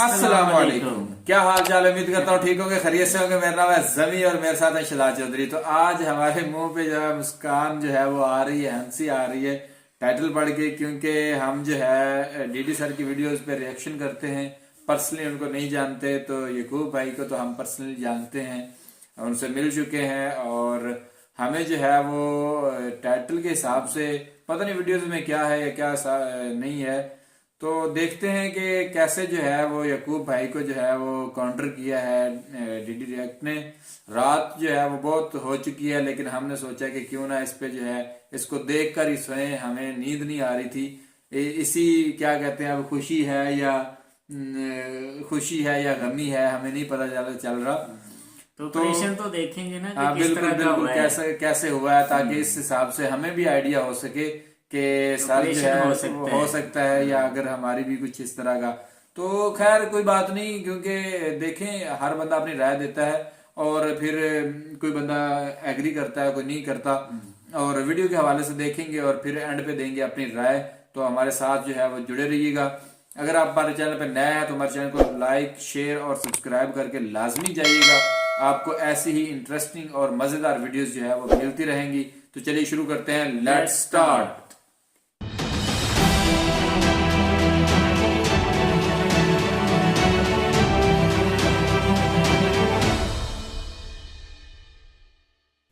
अस्सलाम वालेकुम। क्या हाल चाल, उम्मीद करता हूँ ठीक होंगे, खैरियत से होंगे। मेरा नाम है जमी और मेरे साथ है शहजाद चौधरी। तो आज हमारे मुंह पे जो है मुस्कान जो है वो आ रही है, हंसी आ रही है टाइटल पढ़ के, क्योंकि हम जो है डीडी सर की वीडियोस पे रिएक्शन करते हैं। पर्सनली उनको नहीं जानते, तो यकूब भाई को तो हम पर्सनली जानते हैं, उनसे मिल चुके हैं। और हमें जो है वो टाइटल के हिसाब से पता नहीं वीडियोस में क्या है या क्या नहीं है, तो देखते हैं कि कैसे जो है वो यकूब भाई को जो है वो काउंटर किया है डीडी रिएक्ट ने। रात जो है वो बहुत हो चुकी है, लेकिन हमने सोचा कि क्यों ना इस पे जो है इसको देख कर ही सोएं। हमें नींद नहीं आ रही थी। इसी क्या कहते हैं, अब खुशी है या गमी है, हमें नहीं पता चल रहा। तो ऑपरेशन तो देखेंगे ना हाँ, कि किस बिल्कुल तरह का बिल्कुल हुआ है। कैसे कैसे हुआ है, ताकि इस हिसाब से हमें भी आइडिया हो सके कि सर जो है हो सकता है या अगर हमारी भी कुछ इस तरह का। तो खैर कोई बात नहीं, क्योंकि देखें हर बंदा अपनी राय देता है और फिर कोई बंदा एग्री करता है, कोई नहीं करता। और वीडियो के हवाले से देखेंगे और फिर एंड पे देंगे अपनी राय। तो हमारे साथ जो है वो जुड़े रहिएगा। अगर आप हमारे चैनल पर नए हैं तो हमारे चैनल को लाइक, शेयर और सब्सक्राइब करके लाजमी जाइएगा। आपको ऐसी ही इंटरेस्टिंग और मजेदार वीडियोस जो है वो मिलती रहेंगी। तो चलिए शुरू करते हैं, लेट्स स्टार्ट।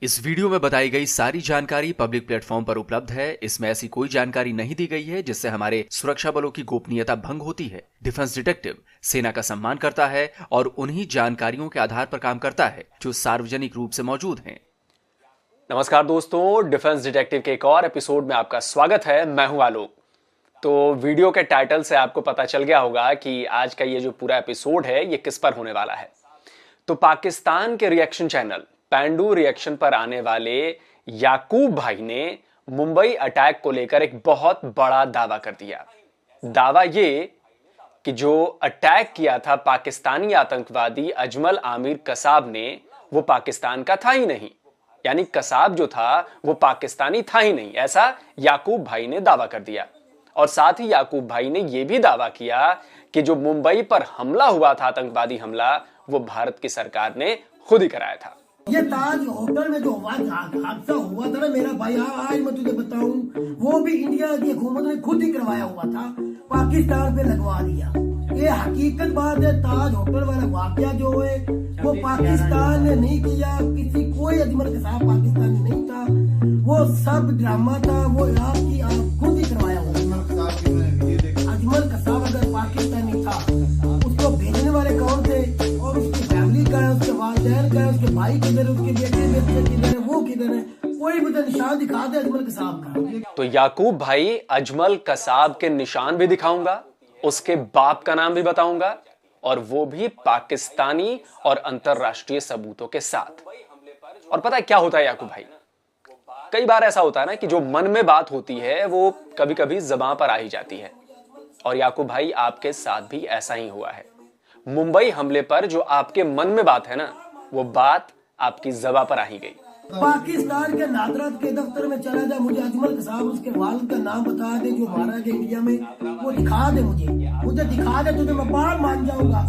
इस वीडियो में बताई गई सारी जानकारी पब्लिक प्लेटफॉर्म पर उपलब्ध है। इसमें ऐसी कोई जानकारी नहीं दी गई है जिससे हमारे सुरक्षा बलों की गोपनीयता भंग होती है। डिफेंस डिटेक्टिव सेना का सम्मान करता है और उन्हीं जानकारियों के आधार पर काम करता है जो सार्वजनिक रूप से मौजूद हैं। नमस्कार दोस्तों, डिफेंस डिटेक्टिव के एक और एपिसोड में आपका स्वागत है। मैं हूं आलोक। तो वीडियो के टाइटल से आपको पता चल गया होगा कि आज का ये जो पूरा एपिसोड है ये किस पर होने वाला है। तो पाकिस्तान के रिएक्शन चैनल पैंडू रिएक्शन पर आने वाले याकूब भाई ने मुंबई अटैक को लेकर एक बहुत बड़ा दावा कर दिया। दावा ये कि जो अटैक किया था पाकिस्तानी आतंकवादी अजमल आमिर कसाब ने, वो पाकिस्तान का था ही नहीं। यानी कसाब जो था वो पाकिस्तानी था ही नहीं, ऐसा याकूब भाई ने दावा कर दिया। और साथ ही याकूब भाई ने यह भी दावा किया कि जो मुंबई पर हमला हुआ था, आतंकवादी हमला, वो भारत की सरकार ने खुद ही कराया था। ये ताज होटल में जो हादसा हुआ था ना मेरा भाई, आज मैं तुझे बताऊं, वो भी इंडिया की हुकूमत ने खुद ही करवाया हुआ था, पाकिस्तान पे लगवा दिया। ये हकीकत बात है। ताज होटल वाला वाकया जो है वो पाकिस्तान ने नहीं किया, किसी कोई अजमल कसाब पाकिस्तानी नहीं था, वो सब ड्रामा था, वो आपकी आप खुद ही करवाया हुआ। अजमल कसाब अगर पाकिस्तानी था, उसको भेजने वाले कौन थे और उसकी फैमिली का है, उसके वालिदैन का है, उसके भाई किधर है, उसके बेटे किधर है, वो किधर है, कोई भी तो निशान दिखा दे अजमल कसाब का। तो याकूब भाई अजमल कसाब के निशान भी दिखाऊंगा, उसके बाप का नाम भी बताऊंगा, और वो भी पाकिस्तानी और अंतरराष्ट्रीय सबूतों के साथ। और पता है क्या होता है याकूब भाई, कई बार ऐसा होता है ना कि जो मन में बात होती है वो कभी कभी ज़बान पर आ ही जाती है। और याकूब भाई आपके साथ भी ऐसा ही हुआ है। मुंबई हमले पर जो आपके मन में बात है ना, वो बात आपकी ज़बान पर आ ही गई। पाकिस्तान के नादरात के दफ्तर में चला जा, मुझे अजमल कसाब उसके वालिद का नाम बता दे जो मारा गया इंडिया में, वो दिखा दे, मुझे दिखा दे, तुझे मैं बाल मान जाऊंगा।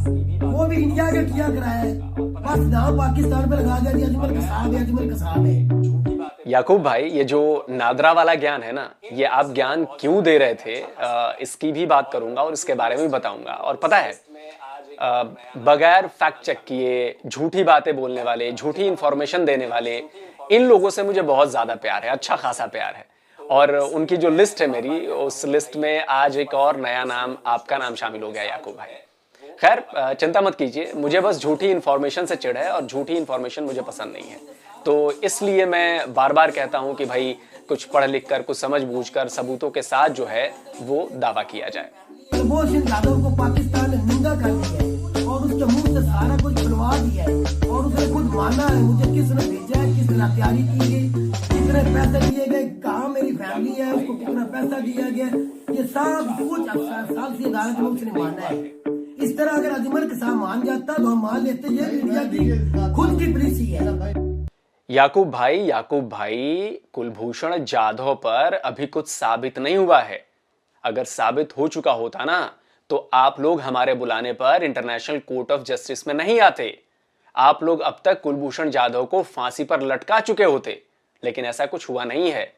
वो भी इंडिया के किया कराया है, बस नाम पाकिस्तान पे लगा दिया, अजमल कसाब है, अजमल कसाब है। याकूब भाई, ये जो नादरा वाला ज्ञान है ना, ये आप ज्ञान क्यों दे रहे थे, इसकी भी बात करूंगा और इसके बारे में भी बताऊंगा। और पता है, बगैर फैक्ट चेक किए झूठी बातें बोलने वाले, झूठी इंफॉर्मेशन देने वाले, इन लोगों से मुझे बहुत ज्यादा प्यार है, अच्छा खासा प्यार है। और उनकी जो लिस्ट है मेरी, उस लिस्ट में आज एक और नया नाम, आपका नाम शामिल हो गया याकूब भाई। खैर चिंता मत कीजिए, मुझे बस झूठी इंफॉर्मेशन से चिढ़ है और झूठी इंफॉर्मेशन मुझे पसंद नहीं है। तो इसलिए मैं बार बार कहता हूं कि भाई कुछ पढ़ लिख कर, कुछ समझ बूझ कर, सबूतों के साथ जो है वो दावा किया जाए। कुलभूषण जाधव को पाकिस्तान ने निंदा कर दी है और उसके मुंह से सारा कुछ खुलवा दिया है, और उसने खुद माना है मुझे किसने भेजा है, किसने तैयारी की गई, कितने पैसे दिए गए, कहाँ मेरी फैमिली है, उसको कितना पैसा दिया गया, ये सब कुछ साल की अदालत में उसने माना है। इस तरह अगर अजमल कसाब मान जाता तो हम मान लेते ये इंडिया की खुद की पॉलिसी है। याकूब भाई, कुलभूषण जाधव पर अभी कुछ साबित नहीं हुआ है। अगर साबित हो चुका होता ना, तो आप लोग हमारे बुलाने पर इंटरनेशनल कोर्ट ऑफ जस्टिस में नहीं आते। आप लोग अब तक कुलभूषण जाधव को फांसी पर लटका चुके होते, लेकिन ऐसा कुछ हुआ नहीं है।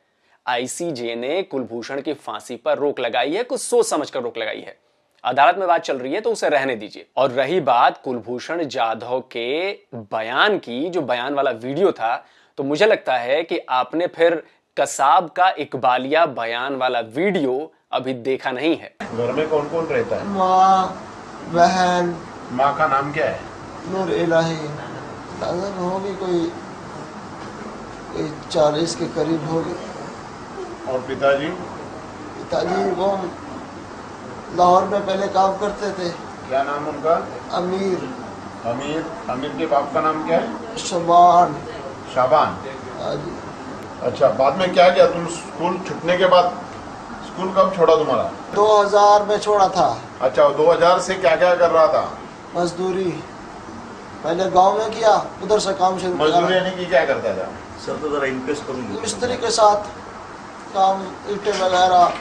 आईसीजे ने कुलभूषण की फांसी पर रोक लगाई है, कुछ सोच समझकर रोक लगाई है। अदालत में बात चल रही है तो उसे रहने दीजिए। और रही बात कुलभूषण जाधव के बयान की, जो बयान वाला वीडियो था, तो मुझे लगता है कि आपने फिर कसाब का इकबालिया बयान वाला वीडियो अभी देखा नहीं है। घर में कौन कौन रहता है? माँ, बहन, माँ का नाम क्या है? नूर इलाही। लगभग होगी कोई 40 के करीब होगी। और पिताजी? पिताजी वो लाहौर में पहले काम करते थे। क्या नाम उनका? अमीर। अमीर। अमीर के बाप का नाम क्या है? शबान। शाबान। हाँ जी। अच्छा, बाद में क्या किया तुम? स्कूल छूटने के बाद स्कूल कब छोड़ा तुम्हारा? 2000 में छोड़ा था। अच्छा, 2000 से क्या क्या कर रहा था? मजदूरी पहले गांव में किया, उधर से काम शुरू किया। मजदूरी यानी कि क्या करता था? सर तो जरा इंटरेस्ट करूँगी। मिस्त्री के साथ काम, ईंटें वगैरह,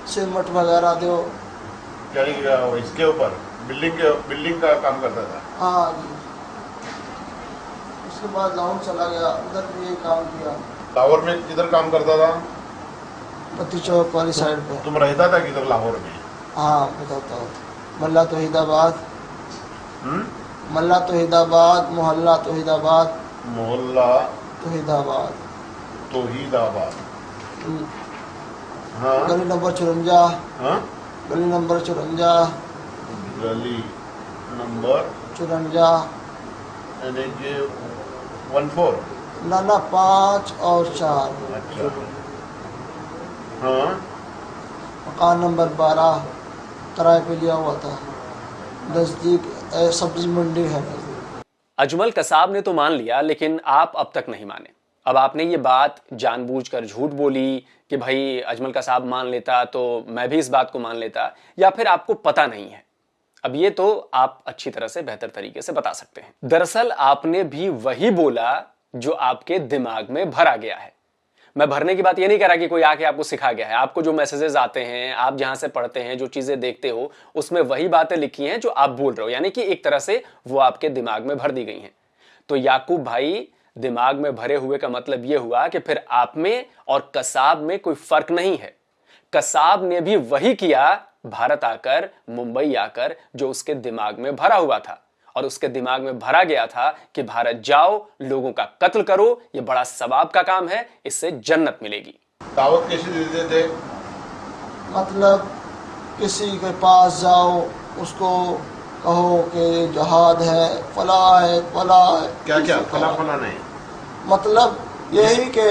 सीमेंट वगैरह दो। यानी कि इसके ऊपर बिल्डिंग का काम करता था? हाँ जी। उसके बाद लाहौर चला गया, उधर भी यही काम किया। लाहौर में किधर काम करता था? पत्ती चौक वाली साइड पे। तुम रहता था किधर लाहौर में? हाँ बताता हूँ। मल्ला तौहीदाबाद, मल्ला तौहीदाबाद, मोहल्ला तौहीदाबाद, मोहल्ला तौहीदाबाद, तौहीदाबाद। हाँ गली नंबर 54। हाँ, गली नंबर 54। गली नंबर 54 यानी कि 14। ना 5 और 4। अच्छा। हाँ, मकान नंबर 12 किराए पे लिया हुआ था। नजदीक सब्जी मंडी है। अजमल कसाब ने तो मान लिया, लेकिन आप अब तक नहीं माने। अब आपने ये बात जानबूझकर झूठ बोली कि भाई अजमल कसाब मान लेता तो मैं भी इस बात को मान लेता, या फिर आपको पता नहीं है। अब ये तो आप अच्छी तरह से, बेहतर तरीके से बता सकते हैं। दरअसल आपने भी वही बोला जो आपके दिमाग में भरा गया है। मैं भरने की बात ये नहीं कह रहा कि कोई आके आपको सिखा गया है। आपको जो मैसेजेस आते हैं, आप जहां से पढ़ते हैं, जो चीजें देखते हो, उसमें वही बातें लिखी हैं जो आप बोल रहे हो, यानी कि एक तरह से वो आपके दिमाग में भर दी गई हैं। तो याकूब भाई, दिमाग में भरे हुए का मतलब यह हुआ कि फिर आप में और कसाब में कोई फर्क नहीं है। कसाब ने भी वही किया भारत आकर, मुंबई आकर, जो उसके दिमाग में भरा हुआ था। और उसके दिमाग में भरा गया था कि भारत जाओ, लोगों का कत्ल करो, ये बड़ा सवाब का काम है, इससे जन्नत मिलेगी। दावत कैसे देते थे? मतलब किसी के पास जाओ, उसको कहो कि जहाद है, फला है, फला है। क्या क्या फला फला नहीं? मतलब यही कि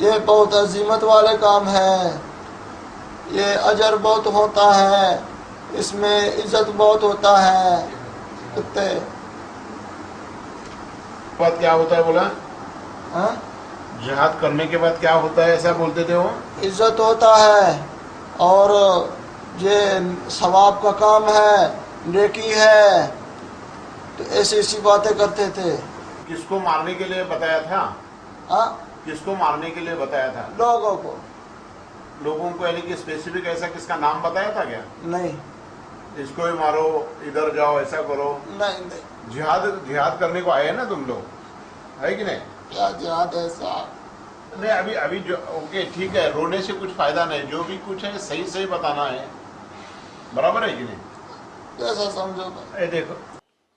ये बहुत अजीमत वाले काम है, ये अजर बहुत होता है, इसमें इज्जत बहुत होता है। कुत्ते बाद क्या होता है बोला? हाँ? जिहाद करने के बाद क्या होता है, ऐसा बोलते थे वो? इज्जत होता है और ये सवाब का काम है, नेकी है। तो ऐसी ऐसी बातें करते थे। किसको मारने के लिए बताया था? हाँ? किसको मारने के लिए बताया था? लोगों को। लोगों को यानी कि स्पेसिफिक ऐसा किसका नाम बताया था क्या? नहीं इसको ही मारो, इधर जाओ, ऐसा करो? नहीं नहीं। जिहाद करने को आए हैं ना तुम लोग, है कि नहीं? क्या जिहाद है साहब? नहीं, अभी जो ओके ठीक है, रोने से कुछ फायदा नहीं, जो भी कुछ है सही सही बताना है, बराबर है कि नहीं? जैसा समझो। ये देखो,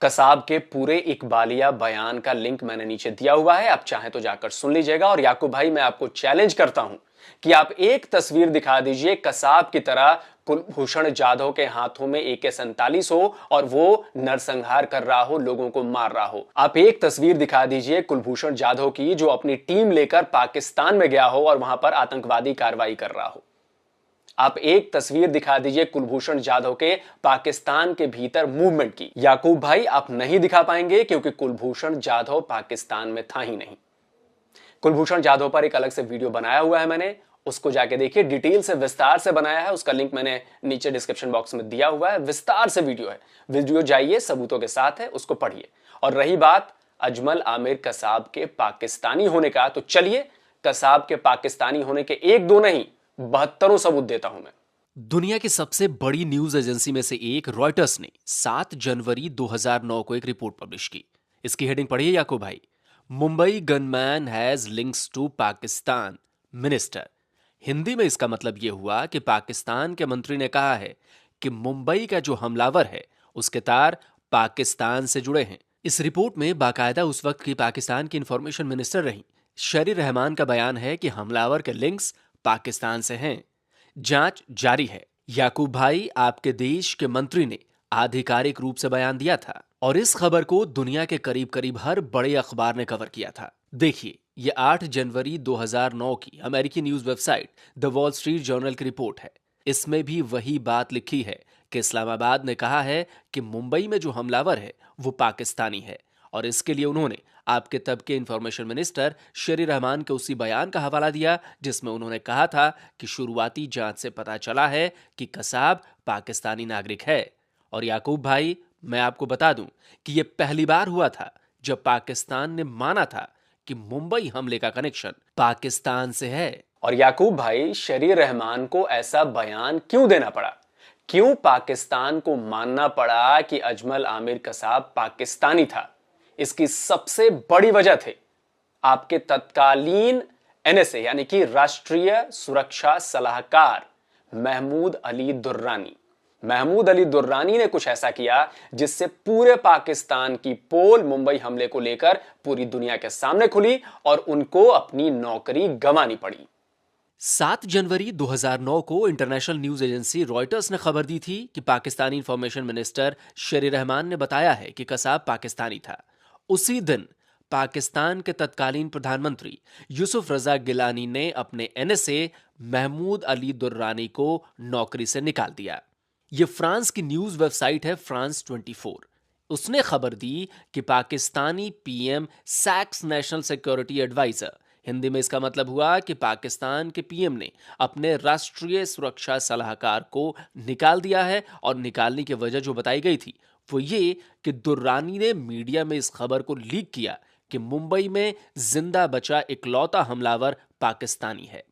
कसाब के पूरे इकबालिया बयान का लिंक मैंने नीचे दिया हुआ है, आप चाहें तो जाकर सुन लीजिएगा। और याकूब भाई, मैं आपको चैलेंज करता हूं कि आप एक तस्वीर दिखा दीजिए कसाब की तरह, कुलभूषण जाधव के हाथों में AK-47 हो और वो नरसंहार कर रहा हो, लोगों को मार रहा हो। आप एक तस्वीर दिखा दीजिए कुलभूषण जाधव की, जो अपनी टीम लेकर पाकिस्तान में गया हो और वहां पर आतंकवादी कार्रवाई कर रहा हो। आप एक तस्वीर दिखा दीजिए कुलभूषण जाधव के पाकिस्तान के भीतर मूवमेंट की। याकूब भाई, आप नहीं दिखा पाएंगे क्योंकि कुलभूषण जाधव पाकिस्तान में था ही नहीं। कुलभूषण जाधव पर एक अलग से वीडियो बनाया हुआ है मैंने, उसको जाके देखिए, डिटेल से, विस्तार से बनाया है। उसका लिंक मैंने नीचे डिस्क्रिप्शन बॉक्स में दिया हुआ है, विस्तार से वीडियो है। वीडियो जाइए, सबूतों के साथ है, उसको पढ़िए। और रही बात अजमल आमिर कसाब के पाकिस्तानी होने का, तो चलिए कसाब के पाकिस्तानी होने के 1-2 नहीं 72 सबूत देता हूं मैं। दुनिया की सबसे बड़ी न्यूज एजेंसी में से एक रॉयटर्स ने 7 जनवरी 2009 को एक रिपोर्ट पब्लिश की। इसकी हेडिंग पढ़िए याकूब भाई, Mumbai gunman has links to Pakistan minister. Hindi में इसका मतलब यह हुआ कि पाकिस्तान के मंत्री ने कहा है कि मुंबई का जो हमलावर है उसके तार पाकिस्तान से जुड़े हैं। इस रिपोर्ट में बाकायदा उस वक्त की पाकिस्तान की इंफॉर्मेशन मिनिस्टर रही शेरी रहमान का बयान है कि हमलावर के लिंक्स पाकिस्तान से हैं। जांच जारी है। याकूब भाई, आपके देश के मंत्री ने आधिकारिक रूप से बयान दिया था और इस खबर को दुनिया के करीब करीब हर बड़े अखबार ने कवर किया था। देखिए, ये 8 जनवरी 2009 की अमेरिकी news website the wall street journal की रिपोर्ट है। इसमें भी वही बात लिखी है कि इस्लामाबाद ने कहा है कि मुंबई में जो हमलावर है वो पाकिस्तानी है और इसके लिए उन्होंने आपके तब के इंफॉर्मेशन मिनिस्टर शेरी रहमान के उसी बयान का हवाला दिया जिसमें उन्होंने कहा था कि शुरुआती जांच से पता चला है कि कसाब पाकिस्तानी नागरिक है। और याकूब भाई, मैं आपको बता दूं कि यह पहली बार हुआ था जब पाकिस्तान ने माना था कि मुंबई हमले का कनेक्शन पाकिस्तान से है। और याकूब भाई, शेरी रहमान को ऐसा बयान क्यों देना पड़ा? क्यों पाकिस्तान को मानना पड़ा कि अजमल आमिर कसाब पाकिस्तानी था? इसकी सबसे बड़ी वजह थे आपके तत्कालीन एनएसए यानी कि राष्ट्रीय सुरक्षा सलाहकार महमूद अली दुर्रानी। महमूद अली दुर्रानी ने कुछ ऐसा किया जिससे पूरे पाकिस्तान की पोल मुंबई हमले को लेकर पूरी दुनिया के सामने खुली और उनको अपनी नौकरी गंवानी पड़ी। 7 जनवरी 2009 को इंटरनेशनल न्यूज एजेंसी रॉयटर्स ने खबर दी थी कि पाकिस्तानी इंफॉर्मेशन मिनिस्टर शेरी रहमान ने बताया है कि कसाब पाकिस्तानी था। उसी दिन पाकिस्तान के तत्कालीन प्रधानमंत्री यूसुफ रजा गिलानी ने अपने एनएसए महमूद अली दुर्रानी को नौकरी से निकाल दिया। यह फ्रांस की न्यूज वेबसाइट है फ्रांस 24। उसने खबर दी कि Pakistani PM sacks national security adviser, Hindi में इसका मतलब हुआ कि पाकिस्तान के पीएम ने अपने राष्ट्रीय सुरक्षा सलाहकार को निकाल दिया है और निकालने की वजह जो बताई गई थी वो ये कि दुर्रानी ने मीडिया में इस खबर को लीक किया कि मुंबई में जिंदा बचा इकलौता हमलावर पाकिस्तानी है।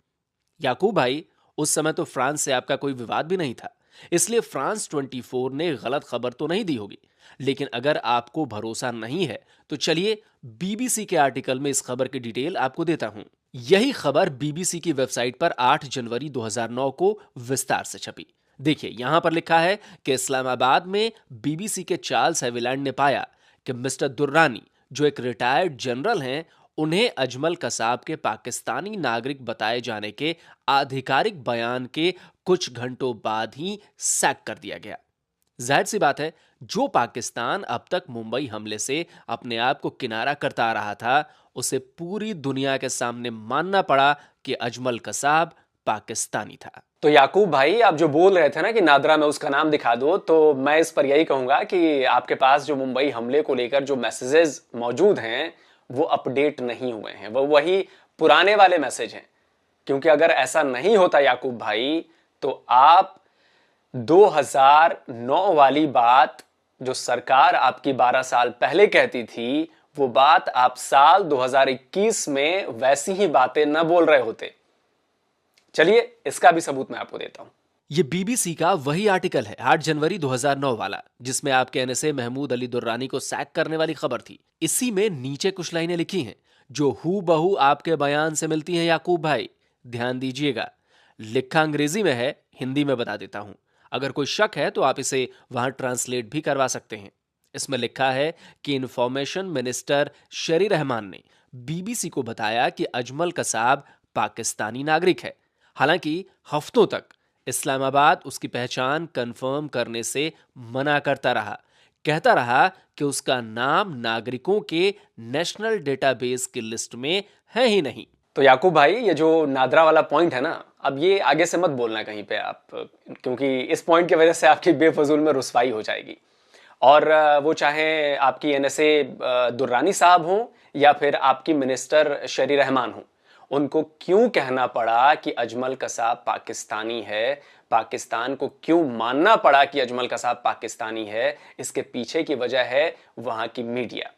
याकूब भाई, उस समय तो फ्रांस से आपका कोई विवाद भी नहीं था, इसलिए फ्रांस 24 ने गलत खबर तो नहीं दी होगी। लेकिन अगर आपको भरोसा नहीं है तो चलिए बीबीसी के आर्टिकल में इस खबर की डिटेल आपको देता हूं। यही खबर बीबीसी की वेबसाइट पर 8 जनवरी 2009 को विस्तार से छपी। देखिए, यहां पर लिखा है कि इस्लामाबाद में बीबीसी के चार्ल्स हेविलैंड ने पाया कि मिस्टर दुर्रानी, जो एक रिटायर्ड जनरल हैं, उन्हें अजमल कसाब के पाकिस्तानी नागरिक बताए जाने के आधिकारिक बयान के कुछ घंटों बाद ही सैक कर दिया गया। जाहिर सी बात है, जो पाकिस्तान अब तक मुंबई हमले से अपने आप को किनारा करता आ रहा था, उसे पूरी दुनिया के सामने मानना पड़ा कि अजमल कसाब पाकिस्तानी था। तो याकूब भाई, आप जो बोल रहे थे ना कि नादरा में उसका नाम दिखा दो, तो मैं इस पर यही कहूंगा कि आपके पास जो मुंबई हमले को लेकर जो मैसेजेस मौजूद हैं वो अपडेट नहीं हुए हैं, वो वही पुराने वाले मैसेज हैं। क्योंकि अगर ऐसा नहीं होता याकूब भाई, तो आप 2009 वाली बात जो सरकार आपकी 12 साल पहले कहती थी, वो बात आप साल 2021 में वैसी ही बातें न बोल रहे होते। चलिए, इसका भी सबूत मैं आपको देता हूं। ये बीबीसी का वही आर्टिकल है 8 जनवरी 2009 वाला, जिसमें आपके एनएसए महमूद अली दुर्रानी को सैक करने वाली खबर थी। इसी में नीचे कुछ लाइनें लिखी हैं जो हूबहू आपके बयान से मिलती हैं। याकूब भाई, ध्यान दीजिएगा, लिखा अंग्रेजी में है, हिंदी में बता देता हूं। अगर कोई शक है तो आप इसे वहां ट्रांसलेट भी करवा सकते हैं। इसमें लिखा है कि इंफॉर्मेशन मिनिस्टर शेरी रहमान ने बीबीसी को बताया कि अजमल कसाब पाकिस्तानी नागरिक है। हालांकि हफ्तों तक इस्लामाबाद उसकी पहचान कंफर्म करने से मना करता रहा, कहता रहा कि उसका नाम नागरिकों के नेशनल डेटाबेस की लिस्ट में है ही नहीं। तो याकूब भाई, ये जो नादरा वाला पॉइंट है ना, अब ये आगे से मत बोलना कहीं पे आप, क्योंकि इस पॉइंट की वजह से आपकी बेफजूल में रुसवाई हो जाएगी। और वो चाहे आपकी एनएसए दुर्रानी साहब हों या फिर आपकी मिनिस्टर शेरी रहमान हों, उनको क्यों कहना पड़ा कि अजमल कसाब पाकिस्तानी है, पाकिस्तान को क्यों मानना पड़ा कि अजमल कसाब पाकिस्तानी है, इसके पीछे की वजह है वहां की मीडिया।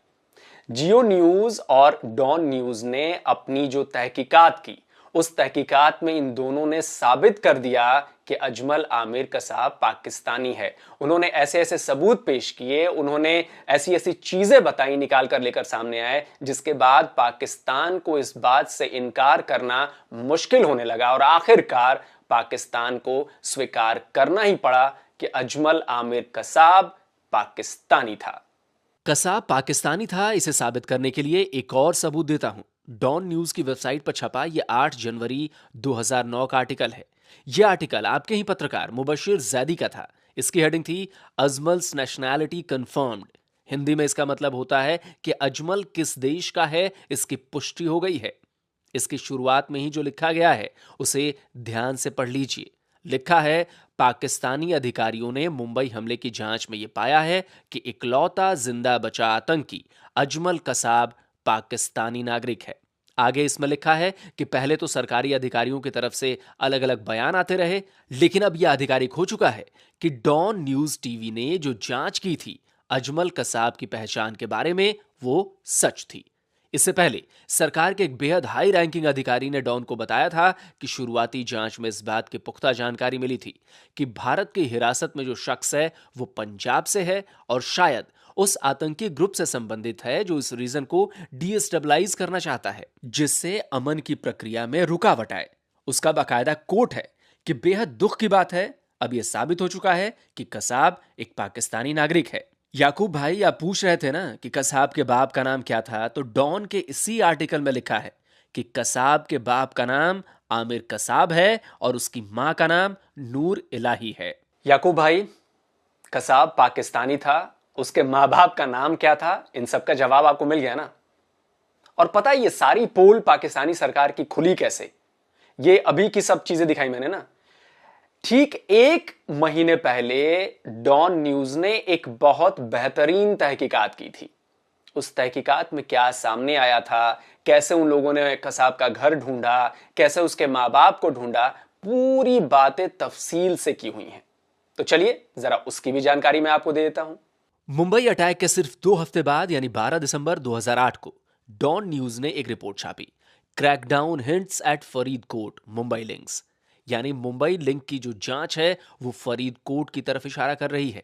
जियो न्यूज और डॉन न्यूज ने अपनी जो तहकीकात की उस तहकीकात में इन दोनों ने साबित कर दिया कि अजमल आमिर कसाब पाकिस्तानी है। उन्होंने ऐसे ऐसे सबूत पेश किए, उन्होंने ऐसी ऐसी चीजें बताई, निकाल कर लेकर सामने आए, जिसके बाद पाकिस्तान को इस बात से इनकार करना मुश्किल होने लगा और आखिरकार पाकिस्तान को स्वीकार करना ही पड़ा कि अजमल आमिर कसाब पाकिस्तानी था। कसाब पाकिस्तानी था, इसे साबित करने के लिए एक और सबूत देता हूं। डॉन न्यूज की वेबसाइट पर छपा यह 8 जनवरी 2009 का आर्टिकल है। यह आर्टिकल आपके ही पत्रकार मुबशिर जैदी का था। इसकी हेडिंग थी अजमल्स नेशनैलिटी कंफर्म्ड। हिंदी में इसका मतलब होता है कि अजमल किस देश का है, इसकी पुष्टि हो गई है। इसकी शुरुआत में ही जो लिखा गया है उसे ध्यान से पढ़ लीजिए। लिखा है, पाकिस्तानी अधिकारियों ने मुंबई हमले की जांच में यह पाया है कि इकलौता जिंदा बचा आतंकी अजमल कसाब पाकिस्तानी नागरिक है। आगे इसमें लिखा है कि पहले तो सरकारी अधिकारियों की तरफ से अलग अलग बयान आते रहे, लेकिन अब यह आधिकारिक हो चुका है कि डॉन न्यूज टीवी ने जो जांच की थी अजमल कसाब की पहचान के बारे में, वो सच थी। इससे पहले सरकार के एक बेहद हाई रैंकिंग अधिकारी ने डॉन को बताया था कि शुरुआती जांच में इस बात की पुख्ता जानकारी मिली थी कि भारत की हिरासत में जो शख्स है वो पंजाब से है और शायद उस आतंकी ग्रुप से संबंधित है जो इस रीजन को डीस्टेबलाइज करना चाहता है, जिससे अमन की प्रक्रिया में रुकावट आए। उसका बाकायदा कोट है कि बेहद दुख की बात है, अब यह साबित हो चुका है कि कसाब एक पाकिस्तानी नागरिक है। याकूब भाई, आप पूछ रहे थे ना कि कसाब के बाप का नाम क्या था, तो डॉन के इसी आर्टिकल में लिखा है कि कसाब के बाप का नाम आमिर कसाब है और उसकी मां का नाम नूर इलाही है। याकूब भाई, कसाब पाकिस्तानी था, उसके माँ बाप का नाम क्या था, इन सब का जवाब आपको मिल गया ना। और पता है ये सारी पोल पाकिस्तानी सरकार की खुली कैसे? ये अभी की सब चीजें दिखाई मैंने ना। ठीक 1 महीने पहले डॉन न्यूज ने एक बहुत बेहतरीन तहकीकात की थी। उस तहकीकात में क्या सामने आया था, कैसे उन लोगों ने कसाब का घर ढूंढा, कैसे उसके माँ बाप को ढूंढा, पूरी बातें तफसील से की हुई हैं। तो चलिए जरा उसकी भी जानकारी मैं आपको दे देता हूं। मुंबई अटैक के सिर्फ 2 हफ्ते बाद यानी 12 दिसंबर 2008 को डॉन न्यूज ने एक रिपोर्ट छापी, crackdown hints at Faridkot Mumbai links. यानी मुंबई लिंक की जो जांच है वो फरीदकोट की तरफ इशारा कर रही है।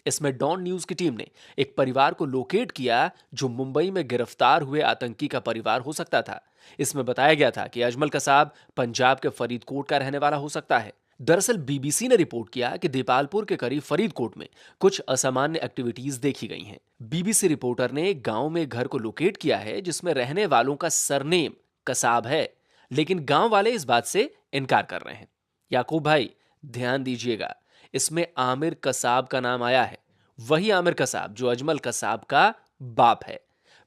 इसमें डॉन न्यूज की टीम ने एक परिवार को लोकेट किया जो मुंबई में गिरफ्तार हुए आतंकी का परिवार हो सकता था। इसमें बताया गया था कि अजमल कसाब पंजाब के फरीदकोट का रहने वाला हो सकता है। दरअसल बीबीसी ने रिपोर्ट किया कि दीपालपुर के करीब फरीदकोट में कुछ असामान्य एक्टिविटीज देखी गई हैं। बीबीसी रिपोर्टर ने एक गांव में घर को लोकेट किया है जिसमें रहने वालों का सरनेम कसाब है, लेकिन गांव वाले इस बात से इनकार कर रहे हैं। याकूब भाई, ध्यान दीजिएगा, इसमें आमिर कसाब का नाम आया है, वही आमिर कसाब जो अजमल कसाब का बाप है।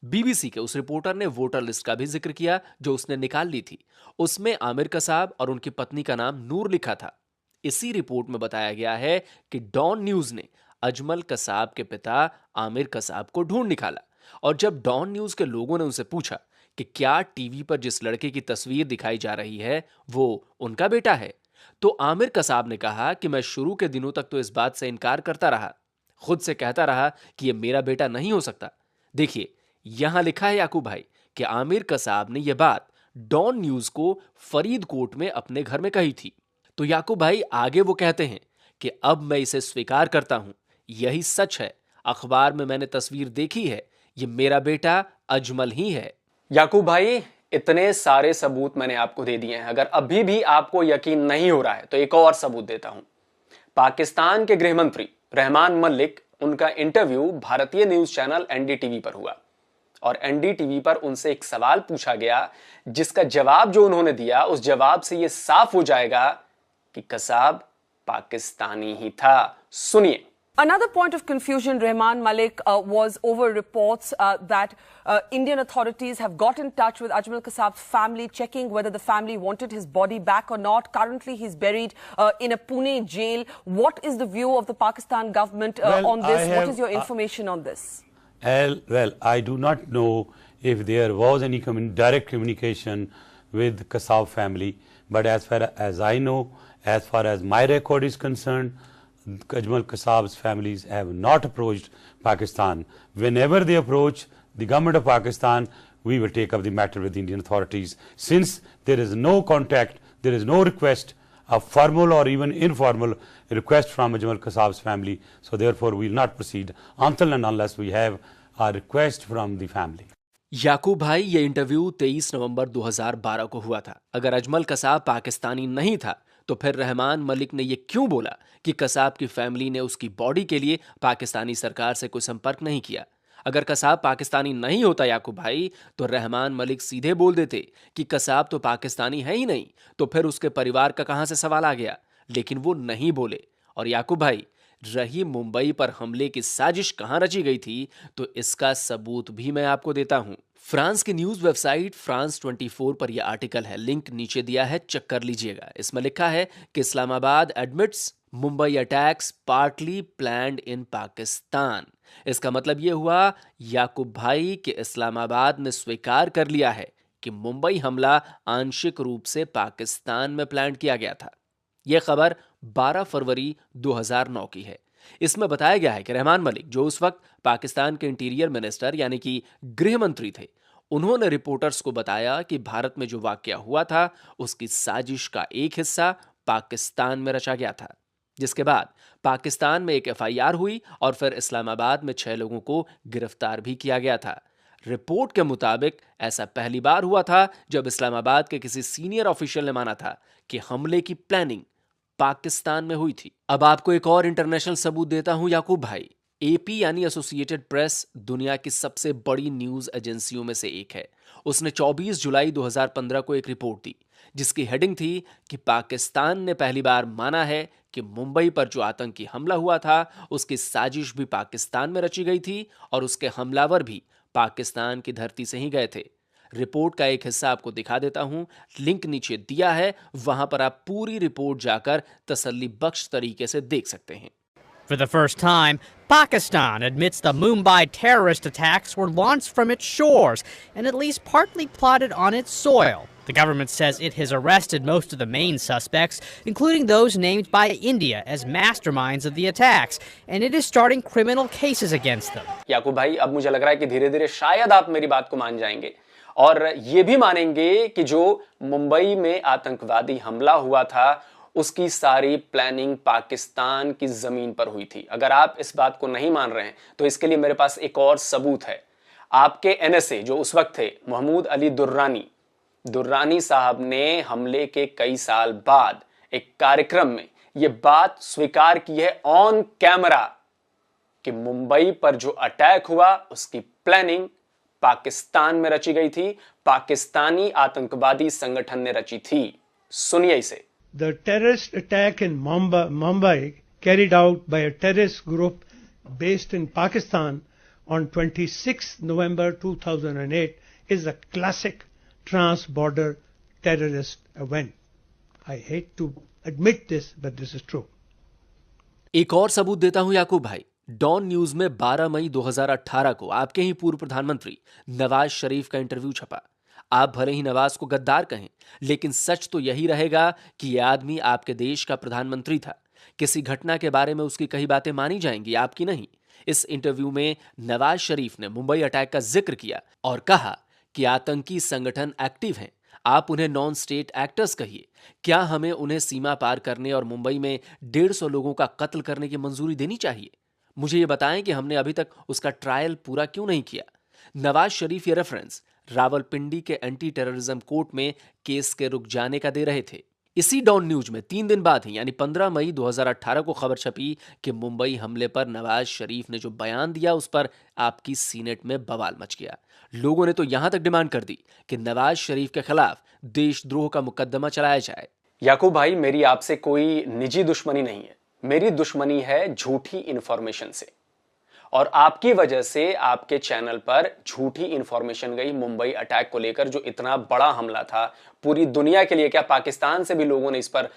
बीबीसी के उस रिपोर्टर ने वोटर लिस्ट का भी जिक्र किया जो उसने निकाल ली थी। उसमें आमिर कसाब और उनकी पत्नी का नाम नूर लिखा था। इसी रिपोर्ट में बताया गया है कि डॉन न्यूज ने अजमल कसाब के पिता आमिर कसाब को ढूंढ निकाला और जब डॉन न्यूज के लोगों ने उनसे पूछा कि क्या टीवी पर जिस लड़के की तस्वीर दिखाई जा रही है वो उनका बेटा है, तो आमिर कसाब ने कहा कि मैं शुरू के दिनों तक तो इस बात से इनकार करता रहा, खुद से कहता रहा कि यह मेरा बेटा नहीं हो सकता। देखिए यहां लिखा है याकूब भाई कि आमिर कसाब ने यह बात डॉन न्यूज को फरीदकोट में अपने घर में कही थी। तो याकूब भाई आगे वो कहते हैं कि अब मैं इसे स्वीकार करता हूं, यही सच है, अखबार में मैंने तस्वीर देखी है, ये मेरा बेटा अजमल ही है। याकूब भाई, इतने सारे सबूत मैंने आपको दे दिए हैं, अगर अभी भी आपको यकीन नहीं हो रहा है तो एक और सबूत देता हूं। पाकिस्तान के गृह मंत्री रहमान मलिक, उनका इंटरव्यू भारतीय न्यूज चैनल एनडीटीवी पर हुआ और एनडीटीवी पर उनसे एक सवाल पूछा गया जिसका जवाब जो उन्होंने दिया उस जवाब से यह साफ हो जाएगा कि कसाब पाकिस्तानी ही था। सुनिए। Another point of confusion, Rehman Malik, was over reports that Indian authorities have got in touch with Ajmal Kasab's family, checking whether the family wanted his body back or not. Currently, he's buried in a Pune jail. What is the view of the Pakistan government on this? What is your information on this? Well, I do not know if there was any direct communication with Kasab family, but as far as I know, as far as my record is concerned, Ajmal Kasab's families have not approached Pakistan. Whenever they approach, the government of Pakistan we will take up the matter with the Indian authorities. Since there is no contact, there is no request, a formal or even informal request from Ajmal Kasab's family, so therefore we will not proceed until and unless we have a request from the family. याकूब भाई, ये interview 23 नवंबर 2012 को हुआ था। अगर अजमल कसाब पाकिस्तानी नहीं था तो फिर रहमान मलिक ने ये क्यों बोला कि कसाब की फैमिली ने उसकी बॉडी के लिए पाकिस्तानी सरकार से कोई संपर्क नहीं किया? अगर कसाब पाकिस्तानी नहीं होता याकूब भाई, तो रहमान मलिक सीधे बोल देते कि कसाब तो पाकिस्तानी है ही नहीं, तो फिर उसके परिवार का कहां से सवाल आ गया? लेकिन वो नहीं बोले। और याकूब भाई, रही मुंबई पर हमले की साजिश कहां रची गई थी, तो इसका सबूत भी मैं आपको देता हूं। फ्रांस की न्यूज वेबसाइट फ्रांस 24 पर यह आर्टिकल है, लिंक नीचे दिया है, चेक कर लीजिएगा। इसमें लिखा है कि Islamabad admits Mumbai attacks partly planned इन पाकिस्तान। इसका मतलब यह हुआ याकूब भाई कि इस्लामाबाद ने स्वीकार कर लिया है कि मुंबई हमला आंशिक रूप से पाकिस्तान में प्लान किया गया था। यह खबर 12 फरवरी 2009 की है। इसमें बताया गया है कि रहमान मलिक, जो उस वक्त पाकिस्तान के इंटीरियर मिनिस्टर यानी कि गृह मंत्री थे, उन्होंने रिपोर्टर्स को बताया कि भारत में जो वाकया हुआ था उसकी साजिश का एक हिस्सा पाकिस्तान में रचा गया था। जिसके बाद पाकिस्तान में एक FIR हुई और फिर इस्लामाबाद में 6 लोगों को गिरफ्तार भी किया गया था। रिपोर्ट के मुताबिक ऐसा पहली बार हुआ था जब इस्लामाबाद के किसी सीनियर ऑफिशियल ने माना था कि हमले की प्लानिंग पाकिस्तान में हुई थी। अब आपको एक और इंटरनेशनल सबूत देता हूं याकूब भाई। AP यानी एसोसिएटेड प्रेस दुनिया की सबसे बड़ी न्यूज एजेंसियों में से एक है। उसने 24 जुलाई 2015 को एक रिपोर्ट दी जिसकी हेडिंग थी कि पाकिस्तान ने पहली बार माना है कि मुंबई पर जो आतंकी हमला हुआ था उसकी साजिश भी पाकिस्तान में रची गई थी और उसके हमलावर भी पाकिस्तान की धरती से ही गए थे। रिपोर्ट का एक हिस्सा आपको दिखा देता हूं, लिंक नीचे दिया है, वहां पर आप पूरी रिपोर्ट जाकर तसल्ली बख्श तरीके से देख सकते हैं। For the first time, Pakistan admits the Mumbai terrorist attacks were launched from its shores and at least partly plotted on its soil. The government says it has arrested most of the main suspects, including those named by India as masterminds of the attacks, and it is starting criminal cases against them. याकूब भाई, अब मुझे लग रहा है कि धीरे धीरे शायद आप मेरी बात को मान जाएंगे और ये भी मानेंगे कि जो मुंबई में आतंकवादी हमला हुआ था उसकी सारी प्लानिंग पाकिस्तान की जमीन पर हुई थी। अगर आप इस बात को नहीं मान रहे हैं तो इसके लिए मेरे पास एक और सबूत है। आपके NSA जो उस वक्त थे, महमूद अली दुर्रानी साहब ने हमले के कई साल बाद एक कार्यक्रम में यह बात स्वीकार की है ऑन कैमरा कि मुंबई पर जो अटैक हुआ उसकी प्लानिंग पाकिस्तान में रची गई थी, पाकिस्तानी आतंकवादी संगठन ने रची थी। सुनिए इसे। The terrorist attack in Mumbai carried out by a terrorist group based in Pakistan on 26 November 2008 is a classic trans-border terrorist event. I hate to admit this, but this is true. एक और सबूत देता हूं याकूब भाई। Don news में 12 मई 2018 को आपके ही पूर्व प्रधानमंत्री नवाज शरीफ का इंटरव्यू छपा। आप भले ही नवाज को गद्दार कहें, लेकिन सच तो यही रहेगा कि यह आदमी आपके देश का प्रधानमंत्री था। किसी घटना के बारे में उसकी कही बातें मानी जाएंगी, आपकी नहीं। इस इंटरव्यू में नवाज शरीफ ने मुंबई अटैक का जिक्र किया और कहा कि आतंकी संगठन एक्टिव हैं, आप उन्हें नॉन स्टेट एक्टर्स कहिए। क्या हमें उन्हें सीमा पार करने और मुंबई में 150 लोगों का कत्ल करने की मंजूरी देनी चाहिए? मुझे ये बताएं कि हमने अभी तक उसका ट्रायल पूरा क्यों नहीं किया? नवाज शरीफ ये रेफरेंस रावलपिंडी के एंटी टेररिज्म कोर्ट में केस के रुक जाने का दे रहे थे। इसी डॉन न्यूज में 3 दिन बाद ही यानी 15 मई 2018 को खबर छपी कि मुंबई हमले पर नवाज शरीफ ने जो बयान दिया उस पर आपकी सीनेट में बवाल मच गया। लोगों ने तो यहां तक डिमांड कर दी कि नवाज शरीफ के खिलाफ देशद्रोह का मुकदमा चलाया जाए। याकूब भाई, मेरी आपसे कोई निजी दुश्मनी नहीं है, मेरी दुश्मनी है झूठी इंफॉर्मेशन से। और आपकी वजह से आपके चैनल पर झूठी इंफॉर्मेशन गई मुंबई अटैक को लेकर, जो इतना बड़ा हमला था पूरी दुनिया के लिए। क्या पाकिस्तान से भी लोगों ने इस पर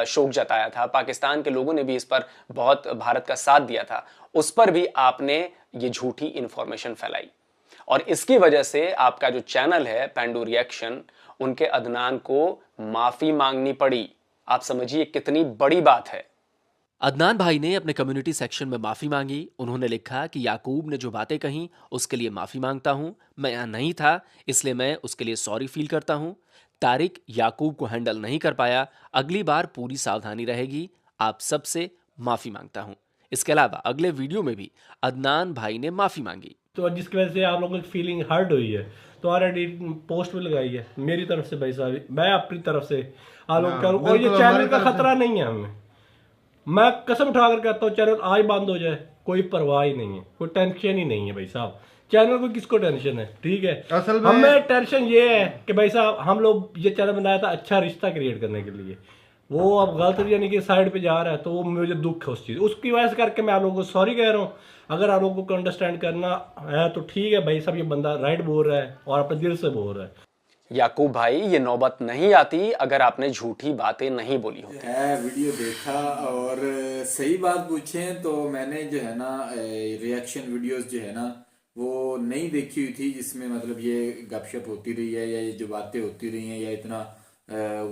शोक जताया था, पाकिस्तान के लोगों ने भी इस पर बहुत भारत का साथ दिया था, उस पर भी आपने ये झूठी इंफॉर्मेशन फैलाई। और इसकी वजह से आपका जो चैनल है पेंडू रिएक्शन, उनके अदनान को माफी मांगनी पड़ी। आप समझिए कितनी बड़ी बात है। अदनान भाई ने अपने कम्युनिटी सेक्शन में माफी मांगी। उन्होंने लिखा कि याकूब ने जो बातें कहीं उसके लिए माफी मांगता हूं। मैं यहाँ नहीं था इसलिए मैं उसके लिए सॉरी फील करता हूं। तारिक याकूब को हैंडल नहीं कर पाया, अगली बार पूरी सावधानी रहेगी। आप सबसे माफी मांगता हूं। इसके अलावा अगले वीडियो में भी अदनान भाई ने माफी मांगी। तो जिसकी वजह से आप लोगों की फीलिंग हर्ट हुई है तो ऑलरेडी पोस्ट भी लगाई है मेरी तरफ से भाई साहब, मैं अपनी तरफ से आप लोग करूँ। और ये चैनल का खतरा नहीं है हमें, मैं कसम उठाकर कहता हूँ चैनल आज बंद हो जाए कोई परवाह ही नहीं है, कोई टेंशन ही नहीं है भाई साहब। चैनल को किसको टेंशन है, ठीक है। असल में हमें टेंशन ये है कि भाई साहब हम लोग ये चैनल बनाया था अच्छा रिश्ता क्रिएट करने के लिए, वो अब गलत यानी कि साइड पे जा रहा है तो वो मुझे दुख है उस चीज़, उसकी वजह से करके मैं आप लोगों को सॉरी कह रहा हूँ। अगर आप लोगों को अंडरस्टैंड करना है तो ठीक है भाई साहब, ये बंदा राइट बोल रहा है और अपने दिल से बोल रहा है। याकूब भाई ये नौबत नहीं आती अगर आपने झूठी बातें नहीं बोली होती। है वीडियो देखा और सही बात पूछें तो मैंने जो है ना रिएक्शन वीडियोस जो है ना वो नहीं देखी हुई थी, जिसमें मतलब ये गपशप होती रही है या ये जो बातें होती रही हैं या इतना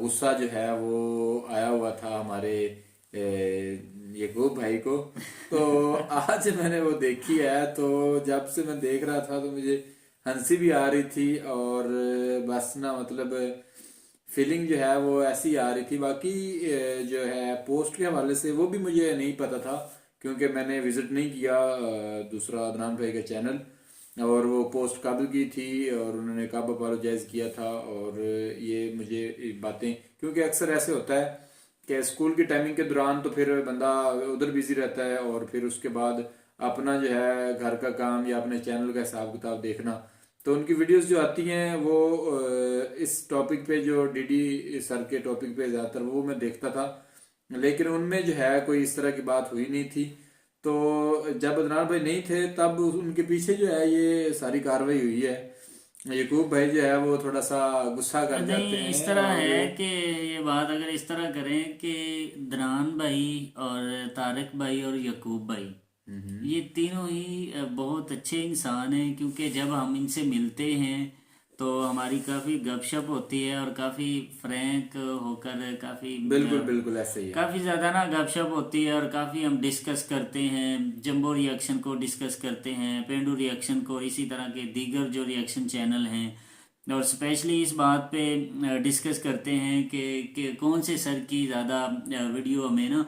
गुस्सा जो है वो आया हुआ था हमारे याकूब भाई को। तो आज मैंने वो देखी है, तो जब से मैं देख रहा था तो मुझे हंसी भी आ रही थी और बस ना मतलब फीलिंग जो है वो ऐसी आ रही थी। बाकी जो है पोस्ट के हवाले से वो भी मुझे नहीं पता था क्योंकि मैंने विजिट नहीं किया दूसरा अदनान भाई का चैनल, और वो पोस्ट कब की थी और उन्होंने कब अपोलोजाइज किया था। और ये मुझे बातें क्योंकि अक्सर ऐसे होता है कि स्कूल की टाइमिंग के दौरान तो फिर बंदा उधर बिजी रहता है और फिर उसके बाद अपना जो है घर का काम या अपने चैनल का हिसाब किताब देखना, तो उनकी वीडियोस जो आती हैं वो इस टॉपिक पे जो डीडी सर के टॉपिक पे ज़्यादातर वो मैं देखता था, लेकिन उनमें जो है कोई इस तरह की बात हुई नहीं थी। तो जब अदनान भाई नहीं थे तब उनके पीछे जो है ये सारी कार्रवाई हुई है। याकूब भाई जो है वो थोड़ा सा गुस्सा कर जाते हैं। इस तरह है कि ये बात अगर इस तरह करें कि अदनान भाई और तारिक भाई और याकूब भाई ये तीनों ही बहुत अच्छे इंसान हैं, क्योंकि जब हम इनसे मिलते हैं तो हमारी काफ़ी गपशप होती है और काफ़ी फ्रैंक होकर काफ़ी बिल्कुल ऐसे ही काफ़ी ज़्यादा ना गपशप होती है और काफ़ी हम डिस्कस करते हैं। जंबो रिएक्शन को डिस्कस करते हैं, पेंडू रिएक्शन को, इसी तरह के दीगर जो रिएक्शन चैनल हैं, और स्पेशली इस बात पे डिस्कस करते हैं कि कौन से सर की ज़्यादा वीडियो हमें ना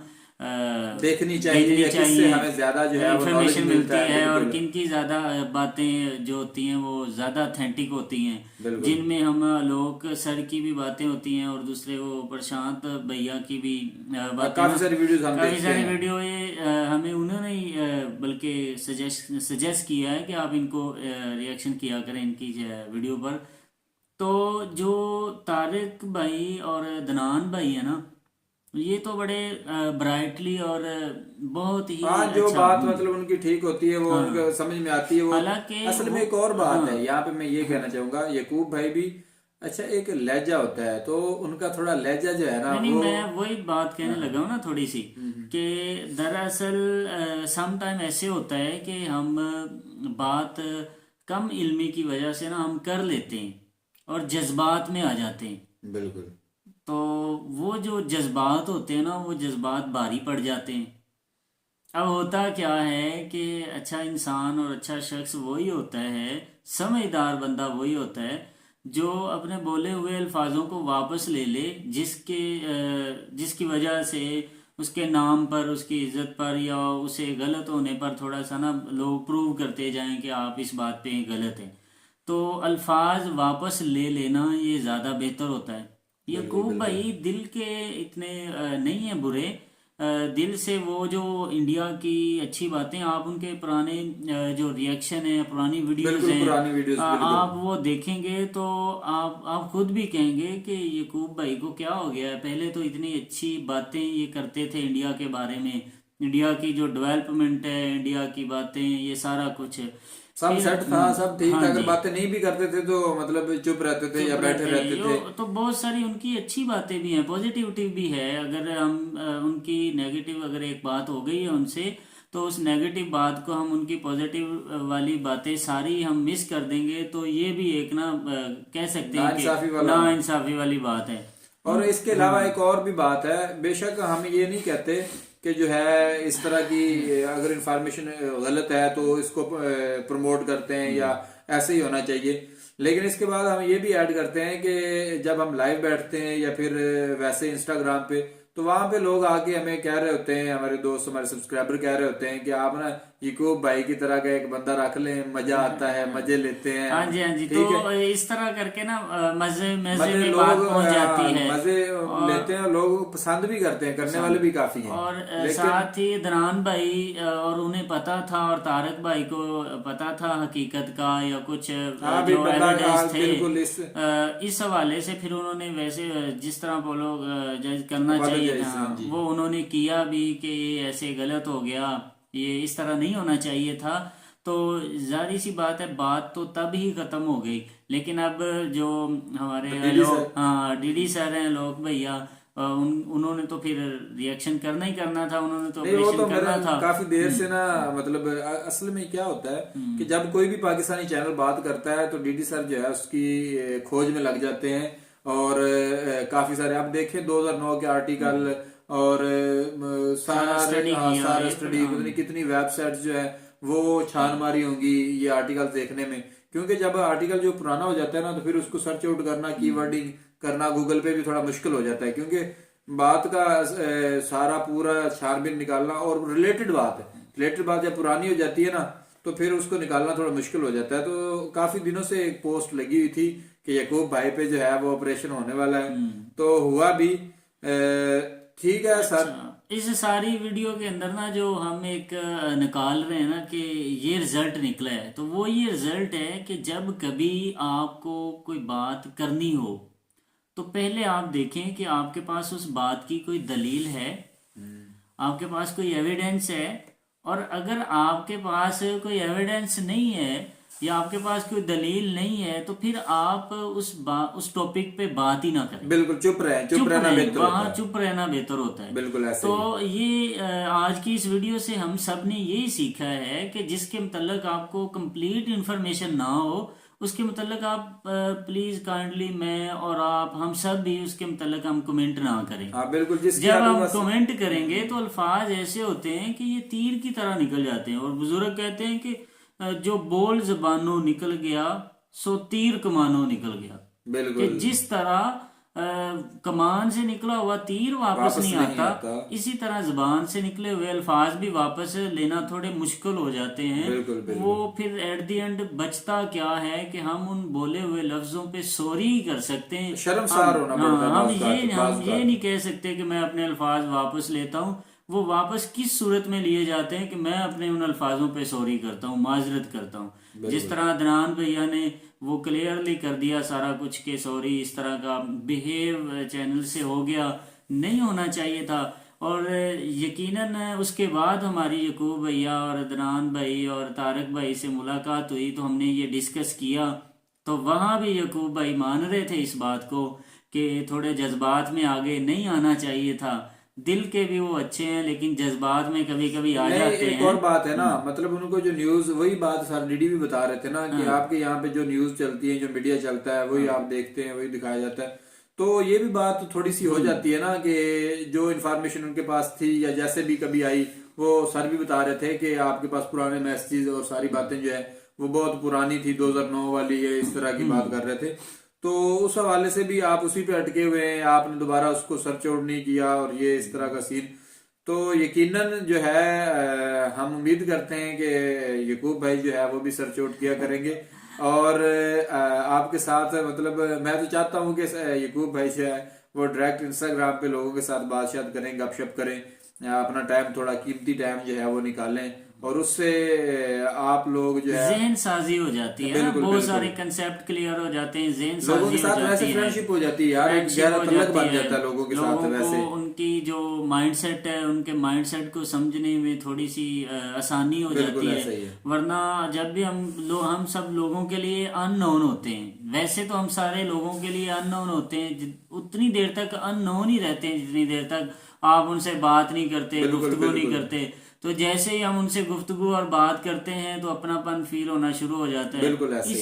देखनी चाहिए किससे हमें ज्यादा जो है इंफॉर्मेशन मिलती है और किन की ज्यादा बातें जो होती हैं वो ज्यादा ऑथेंटिक होती हैं, जिनमें हम लोग सर की भी बातें होती हैं और दूसरे वो प्रशांत भैया की भी बातें, काफी सारी वीडियो ये हमें उन्होंने ही बल्कि सजेस्ट किया है कि आप इनको रिएक्शन किया करें इनकी वीडियो पर। तो जो तारिक भाई और अदनान भाई है ना, ये तो बड़े ब्राइटली और बहुत ही जो अच्छा, बात मतलब उनकी ठीक होती है वो उनको समझ में आती है। वो असल में एक और बात है यहाँ पे मैं ये कहना चाहूंगा, याकूब भाई भी अच्छा एक लहजा होता है, तो उनका थोड़ा लहजा जो है ना नहीं, मैं वही बात कहने लगा हूँ ना थोड़ी सी कि दरअसल सम टाइम ऐसे होता है कि हम बात कम इल्मी की वजह से ना हम कर लेते हैं और जज्बात में आ जाते हैं। बिल्कुल, तो वो जो जज्बात होते हैं ना वो जज्बात भारी पड़ जाते हैं। अब होता क्या है कि अच्छा इंसान और अच्छा शख्स वही होता है, समझदार बंदा वही होता है जो अपने बोले हुए अल्फाजों को वापस ले ले, जिसकी वजह से उसके नाम पर, उसकी इज्जत पर या उसे गलत होने पर थोड़ा सा ना लोग प्रूव करते जाएं कि आप इस बात पे गलत हैं। तो अल्फाज वापस ले लेना ये ज़्यादा बेहतर होता है। याकूब भाई दिल के इतने नहीं है बुरे, दिल से वो जो इंडिया की अच्छी बातें, आप उनके पुराने जो रिएक्शन है, पुरानी वीडियोस हैं, आप वो देखेंगे तो आप खुद भी कहेंगे कि याकूब भाई को क्या हो गया है। पहले तो इतनी अच्छी बातें ये करते थे इंडिया के बारे में, इंडिया की जो डेवलपमेंट है, इंडिया की बातें, ये सारा कुछ सब सेट था, सब ठीक था। अगर बातें नहीं भी करते थे तो मतलब चुप रहते थे या बैठे रहते थे। तो बहुत सारी उनकी अच्छी बातें भी हैं, पॉजिटिविटी भी है। अगर हम उनकी नेगेटिव अगर एक बात हो गई है उनसे, तो उस नेगेटिव बात को हम उनकी पॉजिटिव वाली बातें सारी हम मिस कर देंगे, तो ये भी एक ना कह सकते हैं कि नाइंसाफी वाली बात है। और इसके अलावा एक और भी बात है, बेशक हम ये नहीं कहते कि जो है इस तरह की अगर इंफॉर्मेशन गलत है तो इसको प्रमोट करते हैं या ऐसे ही होना चाहिए। लेकिन इसके बाद हम ये भी ऐड करते हैं कि जब हम लाइव बैठते हैं या फिर वैसे इंस्टाग्राम पे, तो वहां पे लोग आके हमें कह रहे होते हैं, हमारे दोस्त हमारे सब्सक्राइबर कह रहे होते हैं कि आप ना याकूब भाई की तरह का एक बंदा रख लें, मजा आता है, मजे लेते हैं। हाँ जी, हाँ जी। ठीक तो है? इस तरह करके ना मजे में लोग बात पहुंच जाती है, मजे लेते हैं, लोग पसंद भी करते हैं, करने वाले भी काफी हैं। और साथ ही अदनान भाई और उन्हें पता था और तारक भाई को पता था हकीकत का या कुछ जो एविडेंस थे, इस हवाले से फिर उन्होंने वैसे जिस तरह वो लोग जज करना चाहिए था वो उन्होंने किया भी कि ये ऐसे गलत हो गया, ये इस तरह नहीं होना चाहिए था। तो जाहिर सी बात है, बात तो तब ही खत्म हो गई। लेकिन अब जो हमारे लोग, हाँ डीडी सर हैं, लोग भैया, उन्होंने तो फिर रिएक्शन करना ही करना था, उन्होंने तो ऑपरेशन करना था काफी देर से ना। मतलब असल में क्या होता है कि जब कोई भी पाकिस्तानी चैनल बात करता है तो डीडी सर जो है उसकी खोज में लग जाते हैं और काफी सारे आप देखें 2009 के आर्टिकल और सारा स्टडी कितनी वेबसाइट जो है वो छान मारी होंगी ये आर्टिकल देखने में, क्योंकि जब आर्टिकल जो पुराना हो जाता है ना तो फिर उसको सर्च आउट करना, कीवर्डिंग करना गूगल पे भी थोड़ा मुश्किल हो जाता है, क्योंकि बात का सारा पूरा छानबीन निकालना और रिलेटेड बात जब पुरानी हो जाती है ना तो फिर उसको निकालना थोड़ा मुश्किल हो जाता है। तो काफी दिनों से एक पोस्ट लगी हुई थी कि याकूब भाई पे जो है वो ऑपरेशन होने वाला है, तो हुआ भी। ठीक है सर, इस सारी वीडियो के अंदर ना जो हम एक निकाल रहे हैं ना कि ये रिजल्ट निकला है, तो वो ये रिजल्ट है कि जब कभी आपको कोई बात करनी हो तो पहले आप देखें कि आपके पास उस बात की कोई दलील है, आपके पास कोई एविडेंस है। और अगर आपके पास कोई एविडेंस नहीं है या आपके पास कोई दलील नहीं है तो फिर आप उस टॉपिक पे बात ही ना करें, बिल्कुल चुप रहना बेहतर होता है। बिल्कुल ऐसे तो ये आज की इस वीडियो से हम सब ने यही सीखा है कि जिसके मुतल्लिक आपको कंप्लीट इंफॉर्मेशन ना हो उसके मुतल्लिक आप प्लीज काइंडली मैं और आप हम सब भी उसके मुतल्लिक हम कमेंट ना करें। बिल्कुल, जब हम कमेंट करेंगे तो अल्फाज ऐसे होते हैं कि ये तीर की तरह निकल जाते हैं, और बुजुर्ग कहते हैं कि जो बोल जबानों निकल गया सो तीर कमानों निकल गया। बिल्कुल, कि जिस तरह कमान से निकला हुआ तीर वापस नहीं आता, इसी तरह जुबान से निकले हुए अल्फाज भी वापस लेना थोड़े मुश्किल हो जाते हैं। बिल्कुल। वो फिर एट द एंड बचता क्या है कि हम उन बोले हुए लफ्जों पे सॉरी कर सकते हैं, शर्मसार होना पड़ता है। हम ये नहीं कह सकते कि मैं अपने अल्फाज वापस लेता हूँ। वो वापस किस सूरत में लिए जाते हैं कि मैं अपने उन अल्फाजों पे सॉरी करता हूँ, माजरत करता हूँ। जिस तरह अदनान भैया ने वो क्लियरली कर दिया सारा कुछ के सॉरी, इस तरह का बिहेव चैनल से हो गया, नहीं होना चाहिए था। और यकीनन उसके बाद हमारी याकूब भैया और अदनान भाई और तारक भाई से मुलाकात हुई तो हमने ये डिस्कस किया, तो वहाँ भी याकूब भाई मान रहे थे इस बात को कि थोड़े जज्बात में आगे नहीं आना चाहिए था। दिल के भी वो अच्छे हैं लेकिन जज्बात में कभी कभी आ जाते हैं। एक और बात है ना, मतलब उनको जो न्यूज, वही बात सर डीडी भी बता रहे थे ना कि आपके यहाँ पे जो न्यूज चलती है, जो मीडिया चलता है वही आप देखते हैं, वही दिखाया जाता है। तो ये भी बात थोड़ी सी हो जाती है ना कि जो इन्फॉर्मेशन उनके पास थी या जैसे भी कभी आई, वो सर भी बता रहे थे कि आपके पास पुराने मैसेज और सारी बातें जो है वो बहुत पुरानी थी, 2009 वाली है, इस तरह की बात कर रहे थे। तो उस हवाले से भी आप उसी पे अटके हुए हैं, आपने दोबारा उसको सर्च आउट नहीं किया और ये इस तरह का सीन। तो यकीनन जो है हम उम्मीद करते हैं कि याकूब भाई जो है वो भी सर्च आउट किया करेंगे और आपके साथ, मतलब मैं तो चाहता हूँ कि याकूब भाई जो है वो डायरेक्ट इंस्टाग्राम पे लोगों के साथ बातचीत करें, गपशप करें, अपना टाइम, थोड़ा कीमती टाइम जो है वो निकालें और उससे आप लोग जो है ज़हन साजी हो जाती है, बहुत सारे कंसेप्ट क्लियर हो जाते हैं, ज़हन साजी हो जाती है, फ्रेंडशिप हो जाती है यार, एक गहरा तल्लुक बन जाता है लोगों के साथ। वैसे उनकी जो माइंडसेट है, उनके माइंडसेट को समझने में थोड़ी सी आसानी हो जाती है। वरना जब भी हम सब लोगों के लिए अननोन होते हैं, वैसे तो हम सारे लोगों के लिए अननोन होते हैं, उतनी देर तक अननोन ही रहते हैं जितनी देर तक आप उनसे बात नहीं करते, गुफ्तगू नहीं करते। तो जैसे ही हम उनसे गुफ्तगू और बात करते हैं तो अपनापन फील होना शुरू हो जाता है। बिल्कुल ऐसे ही।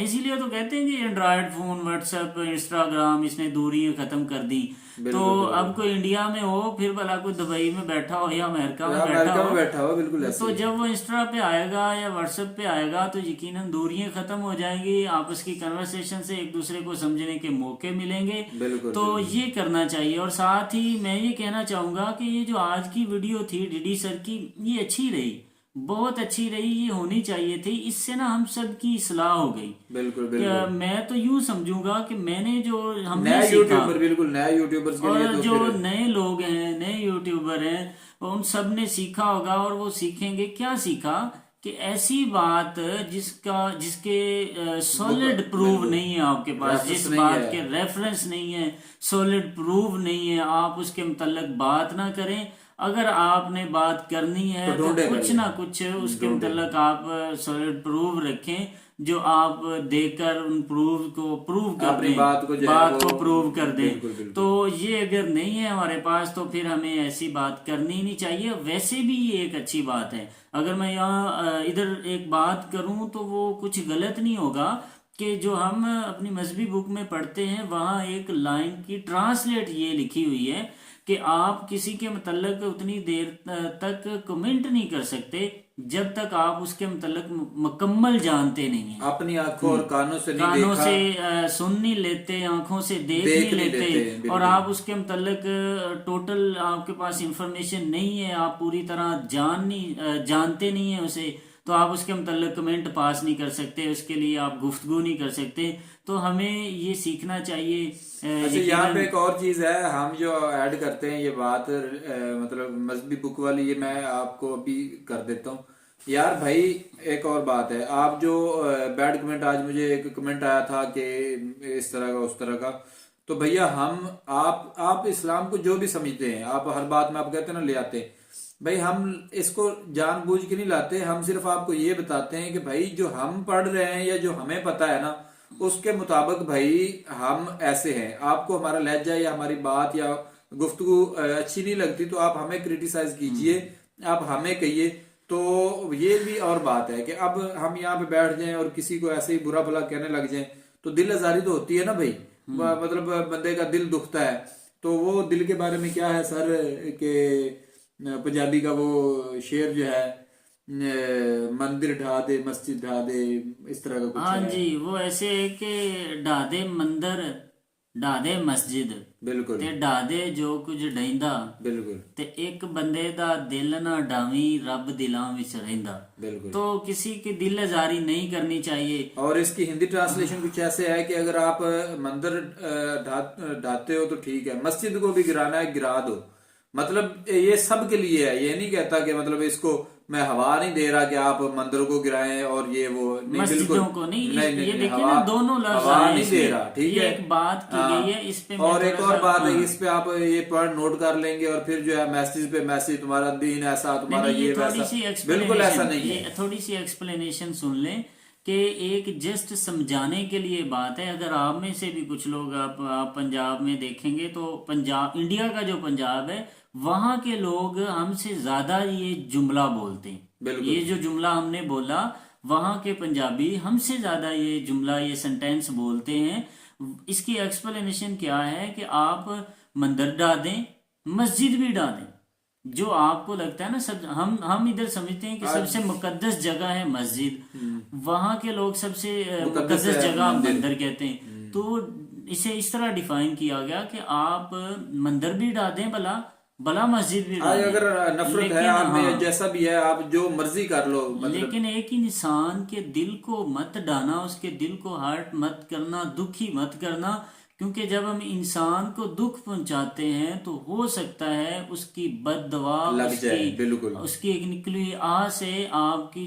इसीलिए तो कहते हैं कि एंड्रॉयड फोन, व्हाट्सएप, इंस्टाग्राम, इसने दूरियां खत्म कर दी। तो अब कोई इंडिया में हो, फिर भला कोई दुबई में बैठा हो या अमेरिका में बैठा हो, बिल्कुल ऐसे तो ही। जब वो इंस्टा पे आएगा या व्हाट्सएप पे आएगा तो यकीनन दूरियां खत्म हो जाएंगी, आपस की कन्वर्सेशन से एक दूसरे को समझने के मौके मिलेंगे। बिल्कुल, तो ये करना चाहिए। और साथ ही मैं ये कहना चाहूंगा कि ये जो आज की वीडियो थी डीडी सर की, ये अच्छी रही, बहुत अच्छी रही, ये होनी चाहिए थी। इससे ना हम सब की इस्लाह हो गई। बिल्कुल मैं तो यूं समझूंगा कि मैंने जो हमने नए सीखा, यूट्यूबर, बिल्कुल नए यूट्यूबर्स के लिए और तो जो फिर नए लोग हैं, नए यूट्यूबर हैं, उन सब ने सीखा होगा। और वो सीखेंगे, क्या सीखा कि ऐसी बात जिसके सॉलिड प्रूफ नहीं है आपके पास, जिस बात के रेफरेंस नहीं है, सॉलिड प्रूफ नहीं है, आप उसके मुतल्लिक बात ना करें। अगर आपने बात करनी है तो कुछ ना कुछ उसके मुतल्लिक आप सॉलिड प्रूफ रखें, जो आप देकर उन प्रूफ को प्रूव कर दें, बात को प्रूव कर दें। तो ये अगर नहीं है हमारे पास तो फिर हमें ऐसी बात करनी नहीं चाहिए। वैसे भी ये एक अच्छी बात है। अगर मैं यहाँ इधर एक बात करूं तो वो कुछ गलत नहीं होगा कि जो हम अपनी मजहबी बुक में पढ़ते हैं, वहाँ एक लाइन की ट्रांसलेट ये लिखी हुई है कि आप किसी के मतलब उतनी देर तक कमेंट नहीं कर सकते जब तक आप उसके मतलब मुकम्मल जानते नहीं हैं। अपनी आंखों और कानों से नहीं कानों से सुन नहीं लेते, आंखों से देख नहीं लेते, और आप उसके मतलब टोटल आपके पास इंफॉर्मेशन नहीं है, आप पूरी तरह जानते नहीं है उसे, तो आप उसके मतलब कमेंट पास नहीं कर सकते, उसके लिए आप गुफ्तगू नहीं कर सकते। तो हमें ये सीखना चाहिए। अच्छा, यहाँ पे एक और चीज है, हम जो ऐड करते हैं ये बात मतलब मजहबी बुक वाली, ये मैं आपको अभी कर देता हूँ यार भाई। एक और बात है, आप जो बैड कमेंट, आज मुझे एक कमेंट आया था कि इस तरह का उस तरह का, तो भैया आप इस्लाम को जो भी समझते हैं, आप हर बात में आप कहते हैं ना ले आते हैं भाई, हम इसको जानबूझ के नहीं लाते। हम सिर्फ आपको ये बताते हैं कि भाई जो हम पढ़ रहे हैं या जो हमें पता है ना, उसके मुताबिक भाई हम ऐसे हैं। आपको हमारा लहजा या हमारी बात या गुफ्तगू अच्छी नहीं लगती तो आप हमें क्रिटिसाइज कीजिए, आप हमें कहिए। तो ये भी और बात है कि अब हम यहाँ पे बैठ जाएं और किसी को ऐसे ही बुरा भला कहने लग जाएं तो दिल आजारी तो होती है ना भाई, मतलब बंदे का दिल दुखता है। तो वो दिल के बारे में क्या है सर के पंजाबी का वो शेर जो है, मंदिर ढा दे मस्जिद ढा दे, इस तरह का कुछ हाँ है। जी, वो ऐसे है कि ढा दे मंदिर ढा दे मस्जिद, बिल्कुल, ते ढा दे जो कुछ ढहिंदा, बिल्कुल, ते एक बंदे दा दिल ना ढावी रब दिलां विच रहिंदा। बिल्कुल। तो किसी की दिल आजारी नहीं करनी चाहिए। और इसकी हिंदी ट्रांसलेशन कुछ ऐसे है कि अगर आप मंदिर ढाते हो तो ठीक है, मस्जिद को भी गिराना है गिरा दो। मतलब ये सब के लिए है, ये नहीं कहता कि मतलब इसको मैं हवा नहीं दे रहा कि आप मंदिरों को गिराएं और ये वो नहीं, बिल्कुल को नहीं, नहीं, ये देखिए ना दोनों लफ्ज हवा हैं नहीं दे इसमें। रहा, ठीक है, एक बात की गई है इस पे। और एक और बात है, इस पे आप ये पॉइंट नोट कर लेंगे और फिर जो है मैसेज पे मैसेज, तुम्हारा दीन ऐसा, तुम्हारा ये वैसा, बिल्कुल ऐसा नहीं है। थोड़ी सी एक्सप्लेनेशन सुन लें कि एक जस्ट समझाने के लिए बात है। अगर आप में से भी कुछ लोग आप पंजाब में देखेंगे तो पंजाब, इंडिया का जो पंजाब है, वहां के लोग हमसे ज्यादा ये जुमला बोलते हैं। ये जो जुमला हमने बोला, वहां के पंजाबी हमसे ज्यादा ये जुमला, ये सेंटेंस बोलते हैं। इसकी एक्सप्लेनेशन क्या है कि आप मंदिर ढा दें, मस्जिद भी ढा दें, जो आपको लगता है ना, सब हम इधर समझते हैं कि सबसे मुकद्दस जगह है मस्जिद, वहां के लोग सबसे मुकद्दस जगह मंदिर कहते हैं। तो इसे इस तरह डिफाइन किया गया कि आप मंदिर भी ढा दें, भला मस्जिद भी ढा दें। अगर नफरत है आप में, जैसा भी है, आप जो मर्जी कर लो, मतलब। लेकिन एक इंसान के दिल को मत डाना, उसके दिल को हर्ट मत करना, दुखी मत करना, क्योंकि जब हम इंसान को दुख पहुंचाते हैं तो हो सकता है उसकी बददुआ लग जाए, बिल्कुल, उसकी एक निकली हुई आह से आपकी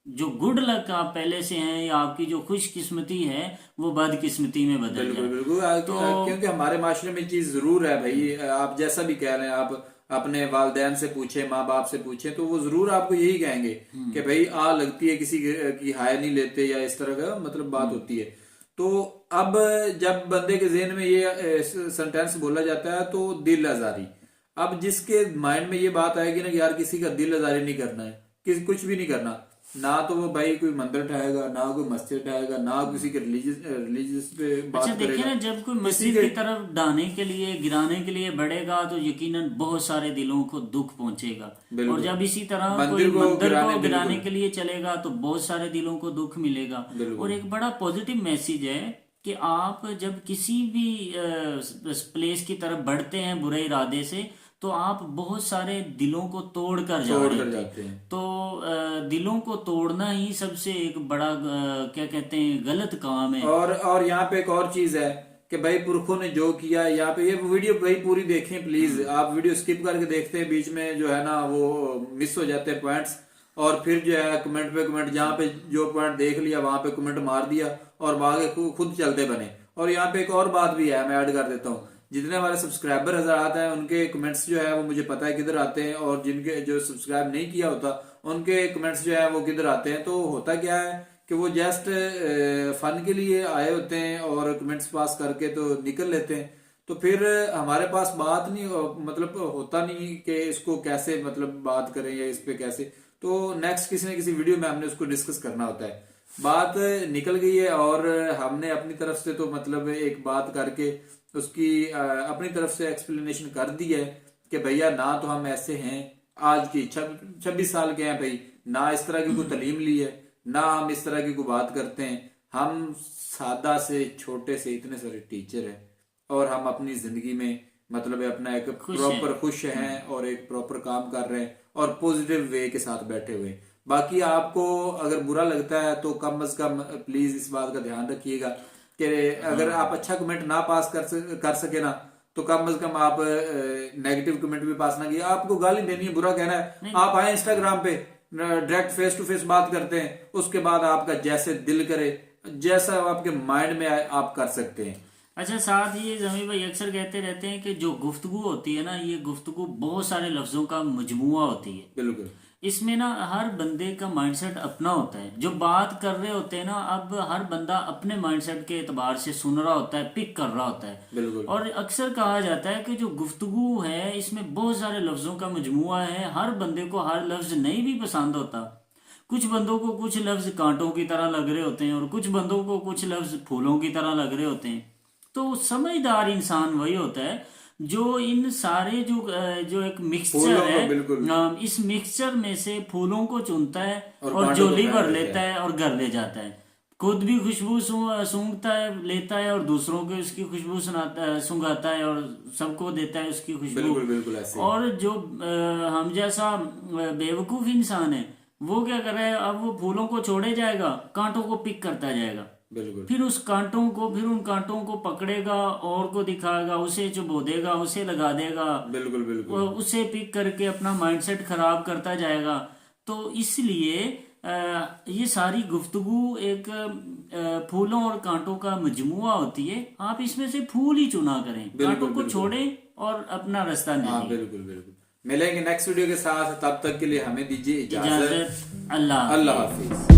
जो गुड लक आप पहले से हैं या आपकी जो खुशकिस्मती है वो बदकिस्मती में बदल जाए। बिल्कुल, तो क्योंकि हमारे माशरे में चीज जरूर है भाई, आप जैसा भी कह रहे हैं, आप अपने वालदैन से पूछे, माँ बाप से पूछे, तो वो जरूर आपको यही कहेंगे कि भाई आ लगती है, किसी की हाय नहीं लेते, या इस तरह का मतलब बात होती है। तो अब जब बंदे के ज़हन में ये सेंटेंस बोला जाता है तो दिल आजारी, अब जिसके माइंड में ये बात आएगी ना कि यार किसी का दिल आजारी नहीं करना है, किसी कुछ भी नहीं करना, ना तो वो भाई कोई मंदिर ढाएगा, ना कोई मस्जिद ढाएगा, ना किसी के रिलीजियस पे बात अच्छा देखिए करेगा। ना, जब कोई मस्जिद की तरफ डालने के लिए, गिराने के लिए बढ़ेगा तो यकीनन बहुत सारे दिलों को दुख पहुंचेगा, और जब इसी तरह कोई मंदिर को गिराने के लिए चलेगा तो बहुत सारे दिलों को दुख मिलेगा। और एक बड़ा पॉजिटिव मैसेज है कि आप जब किसी भी प्लेस की तरफ बढ़ते हैं बुरे इरादे से, तो आप बहुत सारे दिलों को तोड़ कर जाते हैं। तो दिलों को तोड़ना ही सबसे एक बड़ा क्या कहते हैं गलत काम है। और यहाँ पे एक और चीज है कि भाई पुरखों ने जो किया, यहाँ पे ये वीडियो भाई पूरी देखें प्लीज। आप वीडियो स्किप करके देखते हैं, बीच में जो है ना वो मिस हो जाते हैं पॉइंट्स, और फिर जो है कमेंट पे कमेंट, जहाँ पे जो पॉइंट देख लिया वहां पे कमेंट मार दिया और आगे खुद चलते बने। और यहाँ पे एक और बात भी है, मैं ऐड कर देता हूँ, जितने हमारे सब्सक्राइबर हज़रात हैं उनके कमेंट्स जो है वो मुझे पता है किधर आते हैं, और जिनके जो सब्सक्राइब नहीं किया होता उनके कमेंट्स जो है वो किधर आते हैं। तो होता क्या है कि वो जस्ट फन के लिए आए होते हैं और कमेंट्स पास करके तो निकल लेते हैं, तो फिर हमारे पास बात नहीं, मतलब होता नहीं कि इसको कैसे मतलब बात करें या इस पे कैसे। तो नेक्स्ट किसी न किसी वीडियो में हमने उसको डिस्कस करना होता है। बात निकल गई है और हमने अपनी तरफ से तो मतलब एक बात करके उसकी अपनी तरफ से एक्सप्लेनेशन कर दी है कि भैया ना तो हम ऐसे हैं, आज की 26 साल के हैं भाई, ना इस तरह की कोई तालीम ली है, ना हम इस तरह की कोई बात करते हैं। हम सादा से छोटे से इतने सारे टीचर हैं और हम अपनी जिंदगी में मतलब अपना एक प्रॉपर खुश हैं और एक प्रॉपर काम कर रहे हैं और पॉजिटिव वे के साथ बैठे हुए। बाकी आपको अगर बुरा लगता है तो कम से कम प्लीज इस बात का ध्यान रखिएगा कि अगर आप अच्छा कमेंट ना पास कर सके ना, तो कम से कम आप नेगेटिव कमेंट भी पास ना किए। आपको गाली देनी है, बुरा कहना है, आप आए इंस्टाग्राम पे डायरेक्ट फेस टू फेस बात करते हैं, उसके बाद आपका जैसे दिल करे, जैसा आपके माइंड में आए आप कर सकते हैं। अच्छा, साथ ही जमीर भाई अक्सर कहते रहते हैं कि जो गुफ्तगू होती है ना, ये गुफ्तगू बहुत सारे लफ्जों का मजमुआ होती है। बिल्कुल, इसमें ना हर बंदे का माइंडसेट अपना होता है। जो बात कर रहे होते हैं ना, अब हर बंदा अपने माइंडसेट के एतबार से सुन रहा होता है, पिक कर रहा होता है। बिल्कुल। और अक्सर कहा जाता है कि जो गुफ्तगू है इसमें बहुत सारे लफ्जों का मजमुआ है। हर बंदे को हर लफ्ज नहीं भी पसंद होता। कुछ बंदों को कुछ लफ्ज कांटों की तरह लग रहे होते हैं और कुछ बंदों को कुछ लफ्ज फूलों की तरह लग रहे होते हैं। तो समझदार इंसान वही होता है जो इन सारे जो एक मिक्सचर है, इस मिक्सचर में से फूलों को चुनता है और झोली भर लेता है और घर ले जाता है। खुद भी खुशबू सूंघता है, लेता है, और दूसरों को उसकी खुशबू सूंघाता है और सबको देता है उसकी खुशबू। बिल्कुल, बिल्कुल ऐसे। और जो हम जैसा बेवकूफ इंसान है वो क्या कर रहा है, अब वो फूलों को छोड़े जाएगा, कांटों को पिक करता जाएगा। बिल्कुल। फिर उन कांटों को पकड़ेगा और को दिखाएगा, उसे चुबो देगा, उसे लगा देगा। बिल्कुल बिल्कुल। उसे पिक करके अपना माइंडसेट खराब करता जाएगा। तो इसलिए ये सारी गुफ्तगू एक फूलों और कांटों का मजमुआ होती है। आप इसमें से फूल ही चुना करें, कांटों को छोड़ें और अपना रास्ता निकालें। बिल्कुल बिल्कुल। मिलेंगे नेक्स्ट वीडियो के साथ, तब तक के लिए हमें दीजिए इजाजत। अल्लाह हाफिज।